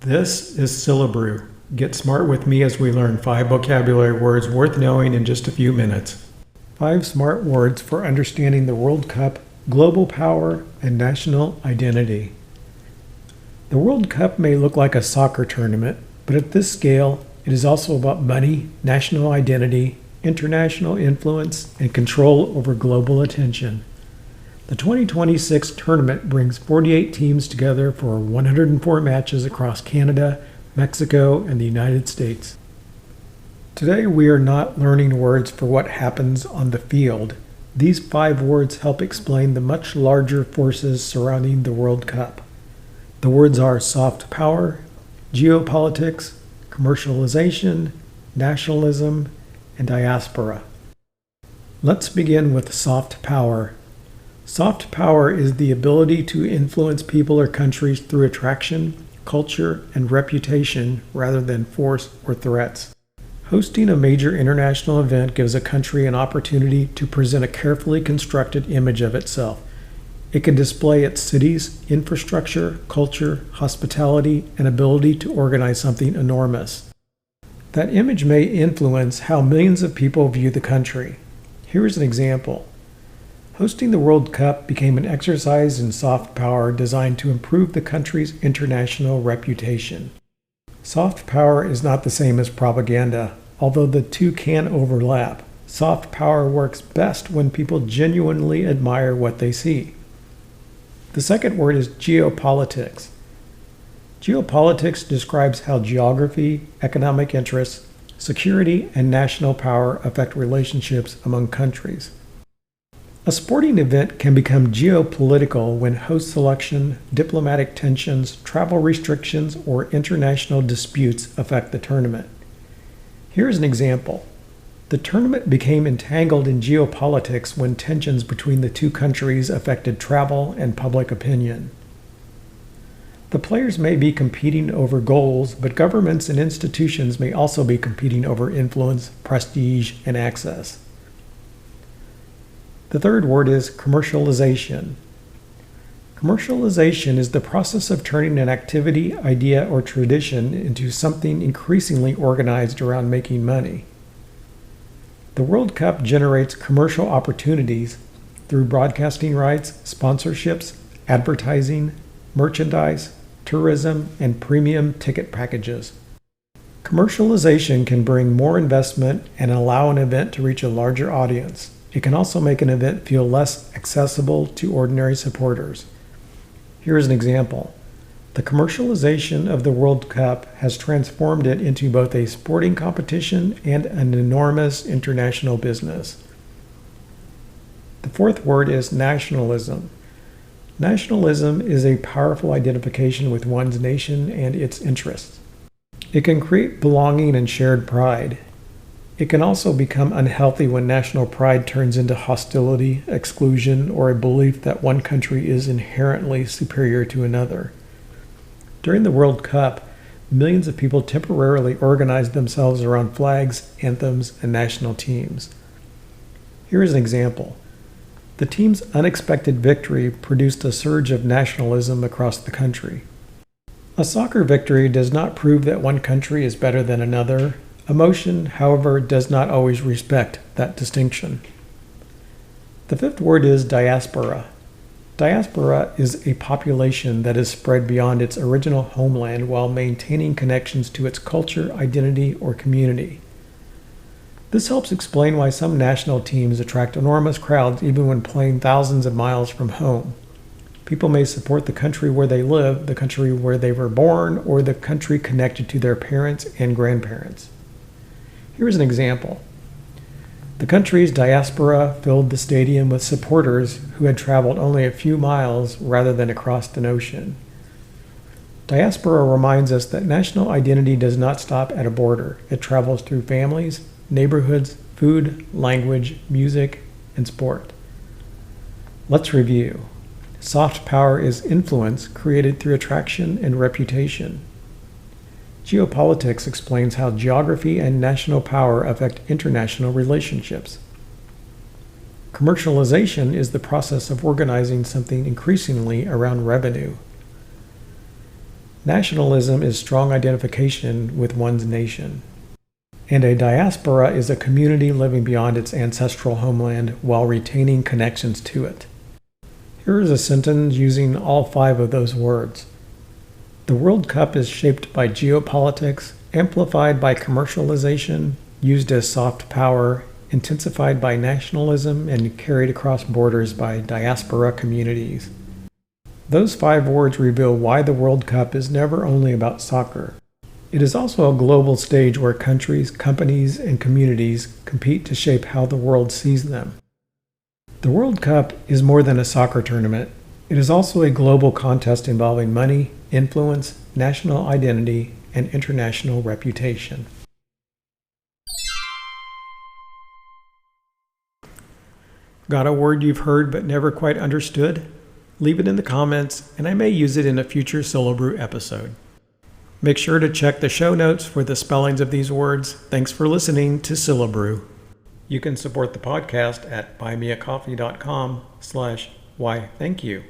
This is Syllabrew. Get smart with me as we learn 5 vocabulary words worth knowing in just a few minutes. 5 smart words for understanding the World Cup, global power, and national identity. The World Cup may look like a soccer tournament, but at this scale, it is also about money, national identity, international influence, and control over global attention. The 2026 tournament brings 48 teams together for 104 matches across Canada, Mexico, and the United States. Today we are not learning words for what happens on the field. These 5 words help explain the much larger forces surrounding the World Cup. The words are soft power, geopolitics, commercialization, nationalism, and diaspora. Let's begin with soft power. Soft power is the ability to influence people or countries through attraction, culture, and reputation rather than force or threats. Hosting a major international event gives a country an opportunity to present a carefully constructed image of itself. It can display its cities, infrastructure, culture, hospitality, and ability to organize something enormous. That image may influence how millions of people view the country. Here is an example. Hosting the World Cup became an exercise in soft power designed to improve the country's international reputation. Soft power is not the same as propaganda, although the two can overlap. Soft power works best when people genuinely admire what they see. The second word is geopolitics. Geopolitics describes how geography, economic interests, security, and national power affect relationships among countries. A sporting event can become geopolitical when host selection, diplomatic tensions, travel restrictions, or international disputes affect the tournament. Here is an example. The tournament became entangled in geopolitics when tensions between the two countries affected travel and public opinion. The players may be competing over goals, but governments and institutions may also be competing over influence, prestige, and access. The third word is commercialization. Commercialization is the process of turning an activity, idea, or tradition into something increasingly organized around making money. The World Cup generates commercial opportunities through broadcasting rights, sponsorships, advertising, merchandise, tourism, and premium ticket packages. Commercialization can bring more investment and allow an event to reach a larger audience. It can also make an event feel less accessible to ordinary supporters. Here is an example. The commercialization of the World Cup has transformed it into both a sporting competition and an enormous international business. The fourth word is nationalism. Nationalism is a powerful identification with one's nation and its interests. It can create belonging and shared pride. It can also become unhealthy when national pride turns into hostility, exclusion, or a belief that one country is inherently superior to another. During the World Cup, millions of people temporarily organized themselves around flags, anthems, and national teams. Here is an example. The team's unexpected victory produced a surge of nationalism across the country. A soccer victory does not prove that one country is better than another. Emotion, however, does not always respect that distinction. The fifth word is diaspora. Diaspora is a population that is spread beyond its original homeland while maintaining connections to its culture, identity, or community. This helps explain why some national teams attract enormous crowds even when playing thousands of miles from home. People may support the country where they live, the country where they were born, or the country connected to their parents and grandparents. Here is an example. The country's diaspora filled the stadium with supporters who had traveled only a few miles rather than across an ocean. Diaspora reminds us that national identity does not stop at a border. It travels through families, neighborhoods, food, language, music, and sport. Let's review. Soft power is influence created through attraction and reputation. Geopolitics explains how geography and national power affect international relationships. Commercialization is the process of organizing something increasingly around revenue. Nationalism is strong identification with one's nation. And a diaspora is a community living beyond its ancestral homeland while retaining connections to it. Here is a sentence using all 5 of those words. The World Cup is shaped by geopolitics, amplified by commercialization, used as soft power, intensified by nationalism, and carried across borders by diaspora communities. Those 5 words reveal why the World Cup is never only about soccer. It is also a global stage where countries, companies, and communities compete to shape how the world sees them. The World Cup is more than a soccer tournament. It is also a global contest involving money, influence, national identity, and international reputation. Got a word you've heard but never quite understood? Leave it in the comments, and I may use it in a future Syllabrew episode. Make sure to check the show notes for the spellings of these words. Thanks for listening to Syllabrew. You can support the podcast at buymeacoffee.com/whythankyou.